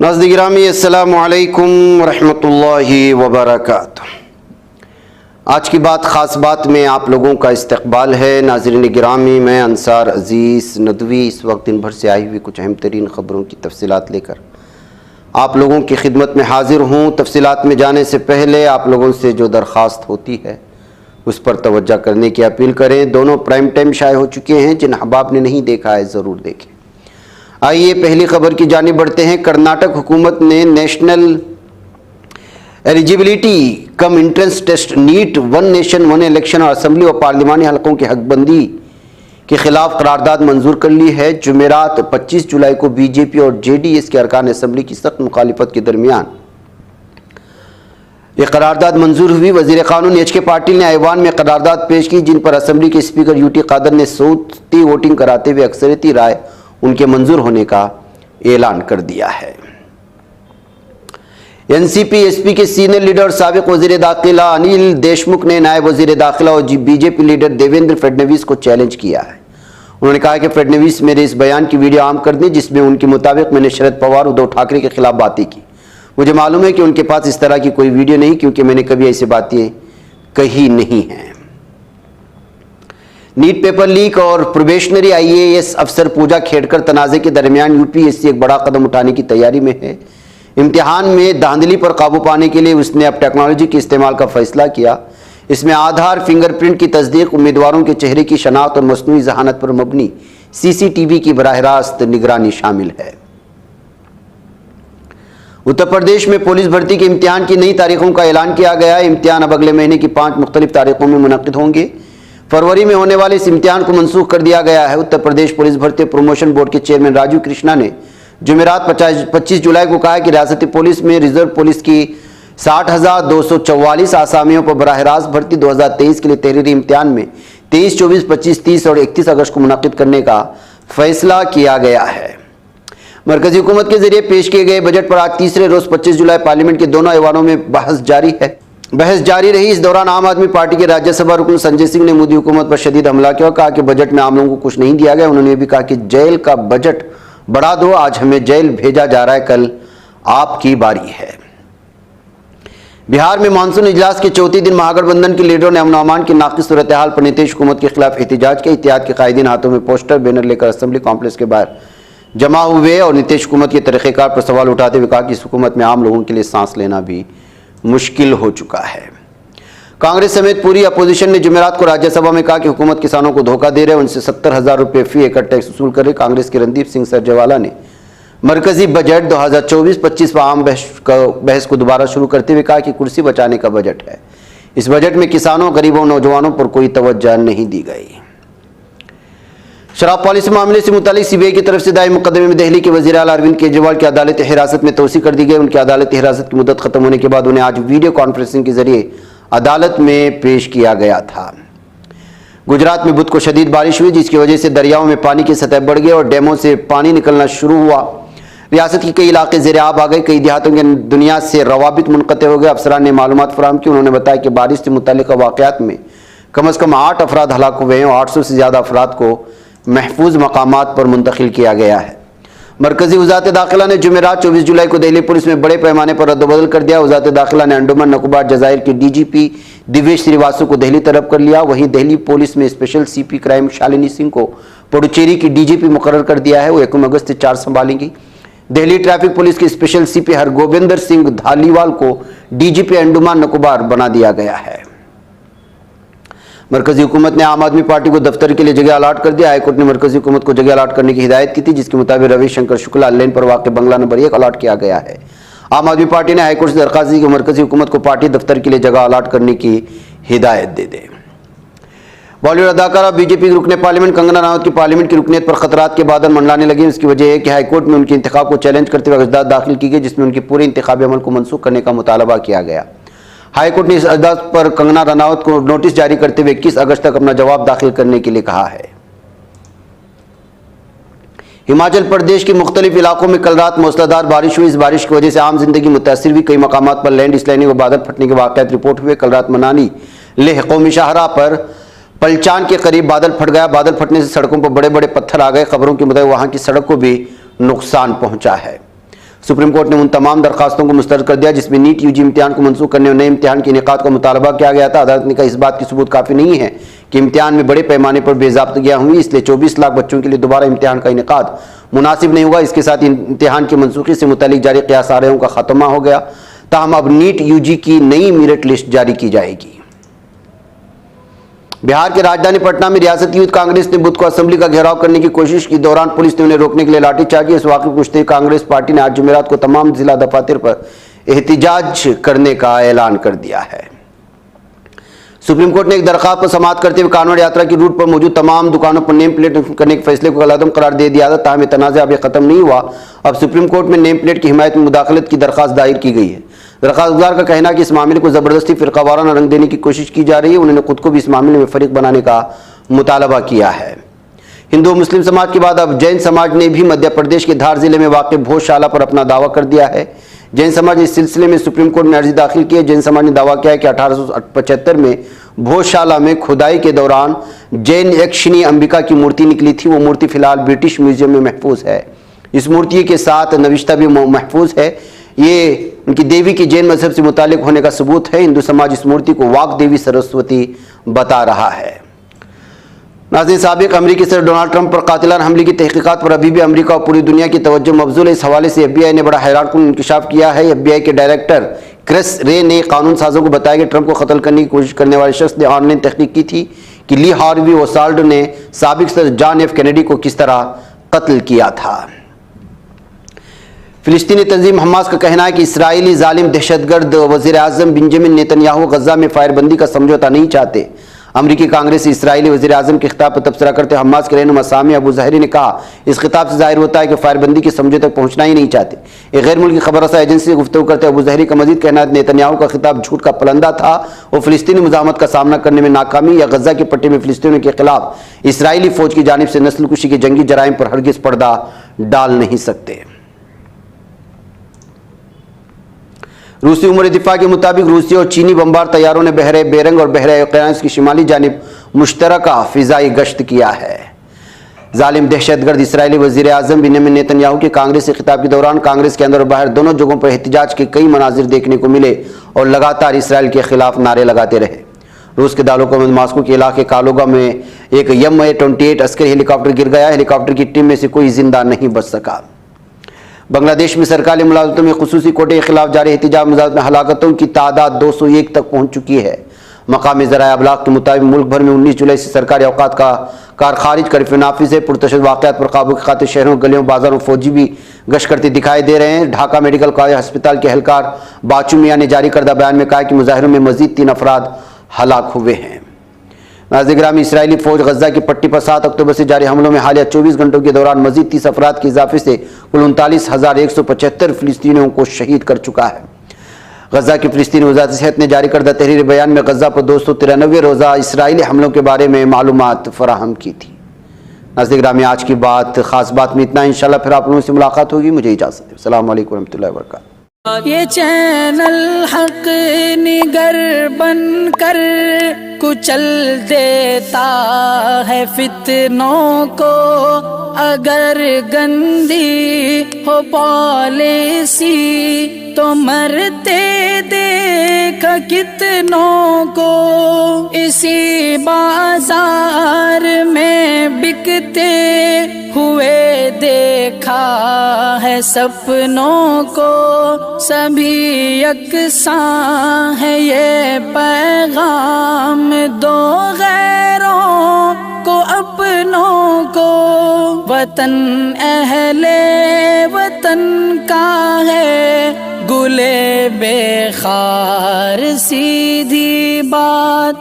नाज़रीन गिरामी अस्सलामु अलैकुम रहमतुल्लाहि व बरकातुहू। आज की बात ख़ास बात में आप लोगों का इस्तकबाल है। नाज़रीन गिरामी, मैं अंसार अज़ीज़ नदवी इस वक्त दिन भर से आई हुई कुछ अहम तरीन ख़बरों की तफसीलात लेकर आप लोगों की खिदमत में हाजिर हूँ। तफसीलात में जाने से पहले आप लोगों से जो दरख्वास्त होती है उस पर तवज्जो करने की अपील करें। दोनों प्राइम टाइम शाये हो चुके हैं, जिन अहबाब ने नहीं देखा है ज़रूर देखें। आइए पहली खबर की जानिब बढ़ते हैं। कर्नाटक हुकूमत ने national eligibility cum entrance test NEET one nation one election और असम्बली व पार्लिमानी हलकों की हकबंदी के खिलाफ करारदाद मंजूर कर ली है। जुमेरात 25 जुलाई को बीजेपी और जेडीएस के अरकान असम्बली की सख्त मुखालिफत के दरमियान यह करारदाद मंजूर हुई। वजीर कानून एच के पाटिल ने ऐवान में करारदाद पेश की, जिन पर असम्बली के स्पीकर यूटी कादर ने सौती वोटिंग कराते हुए अक्सरियती राय उनके मंजूर होने का ऐलान कर दिया है। एनसीपी एसपी के सीनियर लीडर और साबिक वजीर दाखिला अनिल देशमुख ने नायब वजीर दाखिला और बीजेपी लीडर देवेंद्र फडणवीस को चैलेंज किया है। उन्होंने कहा कि फडणवीस मेरे इस बयान की वीडियो आम कर दें जिसमें उनके मुताबिक मैंने शरद पवार उद्धव ठाकरे के खिलाफ बातें की। मुझे मालूम है कि उनके पास इस तरह की कोई वीडियो नहीं, क्योंकि मैंने कभी ऐसी बातें कही नहीं हैं। नीट पेपर लीक और प्रोबेशनरी आईएएस अफसर पूजा खेड़कर तनाज़े के दरमियान यूपीएससी एक बड़ा कदम उठाने की तैयारी में है। इम्तिहान में धांधली पर काबू पाने के लिए उसने अब टेक्नोलॉजी के इस्तेमाल का फैसला किया। इसमें आधार, फिंगरप्रिंट की तस्दीक, उम्मीदवारों के चेहरे की शनाख्त और मसनूई जहानत पर मबनी सीसीटीवी की बराह रास्त निगरानी शामिल है। उत्तर प्रदेश में पुलिस भर्ती के इम्तिहान की नई तारीखों का ऐलान किया गया है। इम्तिहान अब अगले महीने की 5 मुख्तलिफ तारीखों में मुनक्किद होंगे। फरवरी में होने वाले इस इम्तिहान को मनसूख कर दिया गया है। उत्तर प्रदेश पुलिस भर्ती प्रमोशन बोर्ड के चेयरमैन राजीव कृष्णा ने जुमेरात 25 जुलाई को कहा कि रियासती पुलिस में रिजर्व पुलिस की 60,244 आसामियों पर बराह रास्त भर्ती 2023 के लिए तहरीरी इम्तिहान में 23, 24, 25, 30 और 31 अगस्त को मुनक्किद करने का फैसला किया गया है। मरकजी हुकूमत के जरिए पेश किए गए बजट पर आज तीसरे रोज 25 जुलाई पार्लियामेंट के दोनों ऐवानों में बहस जारी रही। इस दौरान आम आदमी पार्टी के राज्यसभा रुकन संजय सिंह ने मोदी हुकूमत पर शदीद हमला किया और कहा कि बजट में आम लोगों को कुछ नहीं दिया गया। उन्होंने भी कहा कि जेल का बजट बढ़ा दो, आज हमें जेल भेजा जा रहा है, कल आपकी बारी है। बिहार में मानसून इजलास के चौथे दिन महागठबंधन के लीडरों ने अमन अमान की नाकिस सूरत हाल पर नीतीश हुकूमत के खिलाफ एहतजाज किया। इत्तेहाद के कायदीन हाथों में पोस्टर बैनर लेकर असेंबली कॉम्प्लेक्स के बाहर जमा हुए और नीतीश हुकूमत के तरीक़ेकार पर सवाल उठाते हुए कहा कि इस हुकूमत में आम लोगों के लिए सांस लेना भी मुश्किल हो चुका है। कांग्रेस समेत पूरी अपोजिशन ने जुमेरात को राज्यसभा में कहा कि हुकूमत किसानों को धोखा दे रहे, उनसे 70,000 रुपये फी एकड़ टैक्स वसूल कर रही। कांग्रेस के रणदीप सिंह सरजेवाला ने मरकजी बजट 2024-25 पर आम बहस को दोबारा शुरू करते हुए कहा कि कुर्सी बचाने का बजट है। इस बजट में किसानों, गरीबों, नौजवानों पर कोई तवज्जो नहीं दी गई। शराब पॉलिसी मामले से मुतालिक सीबीआई की तरफ से दायर मुकदमे में दिल्ली के वज़ीर आला अरविंद केजरीवाल की अदालती हिरासत में तोसी कर दी गई। उनकी अदालती हिरासत की मुद्दत खत्म होने के बाद उन्हें आज वीडियो कॉन्फ्रेंसिंग के जरिए अदालत में पेश किया गया था। गुजरात में बुध को शदीद बारिश हुई, जिसकी वजह से दरियाओं में पानी की सतह बढ़ गई और डैमों से पानी निकलना शुरू हुआ। रियासत के कई इलाके ज़ेर आब आ गए। कई देहातों के दुनिया से रवाबित मुनक़ते हो गए। अफसरान ने मालूमात फराहम की। उन्होंने बताया कि बारिश से मुतल्लिक़ वाक़यात में कम से कम 8 अफराद हलाक हुए हैं और 800 से ज़्यादा अफराद को महफूज मकामात पर मुंतकिल किया गया है। मरकजी वज़ारत दाखिला ने जुमेरात 24 जुलाई को दिल्ली पुलिस में बड़े पैमाने पर रद्दबदल कर दिया। वज़ारत दाखिला ने अंडमान निकोबार जज़ायर के डीजीपी दिवेश श्रीवास्तव को दिल्ली तलब कर लिया। वहीं दिल्ली पुलिस में special CP crime Shalini Singh को पुडुचेरी की डीजीपी मुकर्रर कर दिया है। वो 1 अगस्त से चार्ज संभालेंगी। दिल्ली ट्रैफिक पुलिस के स्पेशल सीपी हरगोबिंदर सिंह धालीवाल को डीजीपी अंडमान निकोबार बना दिया गया है। मरकजी हुकूमत ने आम आदमी पार्टी को दफ्तर के लिए जगह अलाट कर दिया। हाईकोर्ट ने मरकजी हुकूमत को जगह अलाट करने की हिदायत की थी, जिसके मुताबिक रविशंकर शुक्ला लेन पर वाक़ बंगला नंबर 1 अलाट किया गया है। आम आदमी पार्टी ने हाईकोर्ट से दरख्वास्त दी कि मरकजी हुकूमत को पार्टी दफ्तर के लिए जगह अलाट करने की हिदायत दे दे। बॉलीवुड अदाकारा बीजेपी की रुकने पार्लियामेंट कंगना रनौत की पार्लियामेंट की रुकनीत पर खतरात के बादल मंडलाने लगे। इसकी वजह है कि हाईकोर्ट में उनके इंतखाब को चैलेंज करते हुए अजदाद दाखिल की गई, जिसमें उनके पूरे इंतखाबी अमल को मनसूख करने का मुतालबा किया गया। हाईकोर्ट ने इस अजदाद पर कंगना रनौत को नोटिस जारी करते हुए 21 अगस्त तक अपना जवाब दाखिल करने के लिए कहा है। हिमाचल प्रदेश के मुख्तलिफ इलाकों में कल रात मूसलाधार बारिश हुई। इस बारिश की वजह से आम जिंदगी मुतासिर हुई। कई मकामात पर लैंड स्लाइडिंग और बादल फटने के वाक़यात रिपोर्ट हुए। कल रात मनाली लेह कौमी शाहरा पर पलचान के करीब बादल फट गया। बादल फटने से सड़कों पर बड़े बड़े पत्थर आ गए। खबरों के मुताबिक वहां की सड़क को भी नुकसान पहुंचा है। सुप्रीम कोर्ट ने उन तमाम दरखास्तों को मुस्तरद कर दिया जिसमें नीट यूजी इम्तिहान को मनसूख करने और नए इम्तिहान के इनेकाद का मुतालबा किया गया था। अदालत ने कहा इस बात की सबूत काफ़ी नहीं है कि इम्तिहान में बड़े पैमाने पर बेज़ाब्तगियाँ हुई, इसलिए 24 लाख बच्चों के लिए दोबारा इम्तिहान का इनेकाद मुनासिब नहीं होगा। इसके साथ इम्तिहान की मनसूखी से मुतालिक जारी क़ियास आरेहों का खात्मा हो गया। ताहम अब नीट यूजी की नई मेरिट लिस्ट जारी की जाएगी। बिहार के राजधानी पटना में रियासती यूथ कांग्रेस ने बुध को असेंबली का घेराव करने की कोशिश की दौरान पुलिस ने उन्हें रोकने के लिए लाठीचार्ज किया। इस वाक़े को पूछते हुए कांग्रेस पार्टी ने आज जुमेरात को तमाम जिला दफातर पर एहतिजाज करने का ऐलान कर दिया है। सुप्रीम कोर्ट ने एक दरखास्त पर समाअत करते हुए कानून यात्रा की रूट पर मौजूद तमाम दुकानों पर नेम प्लेट करने के फैसले को गलतम करार दे दिया था। ताहम तनाज़ा अब खत्म नहीं हुआ। अब सुप्रीम कोर्ट में नेम प्लेट की हिमायत में मुदाखलत की दरखास्त दायर की गई है। दरखास्तदार का कहना है कि इस मामले को जबरदस्ती फिरकावाराना रंग देने की कोशिश की जा रही है। उन्होंने खुद को भी इस मामले में फरीक बनाने का मुतालबा किया है। हिंदू मुस्लिम समाज के बाद अब जैन समाज ने भी मध्य प्रदेश के धार जिले में वाक़ भोजशाला पर अपना दावा कर दिया है। जैन समाज ने इस सिलसिले में सुप्रीम कोर्ट में अर्जी दाखिल की है। जैन समाज ने दावा किया है कि 1875 में भोजशाला में खुदाई के दौरान जैन यक्षिणी अंबिका की मूर्ति निकली थी। वो मूर्ति फिलहाल ब्रिटिश म्यूजियम में महफूज है। इस मूर्ति के साथ नविश्ता भी महफूज है। ये उनकी देवी की जैन मजहब से मुतालिक होने का सबूत है। हिंदू समाज इस मूर्ति को वाक देवी सरस्वती बता रहा है। नाज़रीन, साबिक अमरीकी सदर डोनाल्ड ट्रंप पर कातिलाना हमले की तहकीकात पर अभी भी अमरीका और पूरी दुनिया की तवज्जो मबजूल है। इस हवाले से FBI ने बड़ा हैरानकुन इंकशाफ किया है। FBI के डायरेक्टर क्रिस रे ने कानून साजों को बताया कि ट्रंप को कत्ल करने की कोशिश करने वाले शख्स ने ऑनलाइन तहकीक की थी कि ली हार्वी ओसाल्ड ने साबिक सदर जॉन एफ कैनेडी को किस तरह कत्ल किया था। फिलिस्तीनी तंजीम हमास का कहना है कि इसराइली जालिम दहशतगर्द वज़ीर आज़म बेंजामिन नेतन्याहू गजा में फायरबंदी का समझौता नहीं चाहते। अमरीकी कांग्रेस इसराइली वज़ीर आज़म के खिताब पर तबसरा करते हुए हमास के रहनुमा सामी अबू ज़हरी ने कहा इस खिताब से जाहिर होता है कि फायरबंदी के समझौते तक पहुंचना ही नहीं चाहते। एक गैर मुल्की खबर रसा एजेंसी से गुफ्तगू करते अबू ज़हरी का मजीद कहना है नेतन्याहू का खिताब झूठ का पलंदा था। वो फिलिस्तीनी मुज़ाहमत का सामना करने में नाकामी या गजा की पट्टी में फिलिस्तीनियों के खिलाफ इसराइली फौज की जानिब से नस्लकुशी के जंगी जराइम पर हरगिज़ पर्दा डाल नहीं सकते। रूसी उमर दिफा के मुताबिक रूसी और चीनी बमबार तैयारों ने बहरे बेरंग और बहरे क़यास की शिमाली जानिब मुश्तरका फ़िज़ाई गश्त किया है। जालिम दहशतगर्द इसराइली वज़ीर आज़म बेंजामिन नेतन्याहू के कांग्रेस से खिताब के दौरान कांग्रेस के अंदर और बाहर दोनों जगहों पर एहतिजाज के कई मनाजिर देखने को मिले और लगातार इसराइल के खिलाफ नारे लगाते रहे। रूस के दारुल मास्को के इलाके कालोगा में एक MH-28 अस्करी हेलीकॉप्टर गिर गया। हेलीकॉप्टर की टीम में से कोई जिंदा नहीं बच सका। बांग्लादेश में सरकारी मुलाजमतों में खुसूसी कोटे के खिलाफ जारी एहतिजाज मुजाहिरों में हलाकतों की तादाद 201 तक पहुंच चुकी है। मकामी ज़राए अबलाग के मुताबिक मुल्क भर में 19 जुलाई से सरकारी औकात का कार खारिज कर्फ्यू नाफिज है। पुरतशद्दुद वाक़यात पर काबू की खातिर शहरों गलियों बाजारों में फौजी भी गश्त करते दिखाई दे रहे हैं। ढाका मेडिकल कॉलेज अस्पताल के एहलकार बाचू मियाँ ने जारी करदा बयान में कहा कि मुजाहिरों में मजीद 3 अफराद हलाक हुए हैं। नाज़रीन, इसराइली फौज गजा की पट्टी पर 7 अक्टूबर से जारी हमलों में हालिया 24 घंटों के दौरान मजीद 30 अफराद के इजाफे से कुल 39,175 फिलिस्तीनियों को शहीद कर चुका है। गजा की फिलिस्तीनी वज़ारत सेहत ने जारी करदा तहरीर बयान में गजा पर 293 रोज़ा इसराइली हमलों के बारे में मालूमात फराहम की थी। नाज़रीन, आज की बात ख़ास बात में इतना। इंशाअल्लाह फिर आप लोगों से मुलाकात होगी। मुझे इजाज़त दें। अस्सलाम वालेकुम रहमतुल्लाहि व बरकातहू। ये चैनल हक निगर बन कर कुचल देता है फितनों को। अगर गंदी हो पॉलिसी तो मरते देख कितनों को। इसी बाजार में बिकते हुए देखा है सपनों को। सभी यकसां है ये पैगाम दो गैरों को अपनों को। वतन अहले वतन का है गुले बेखार सीधी बात।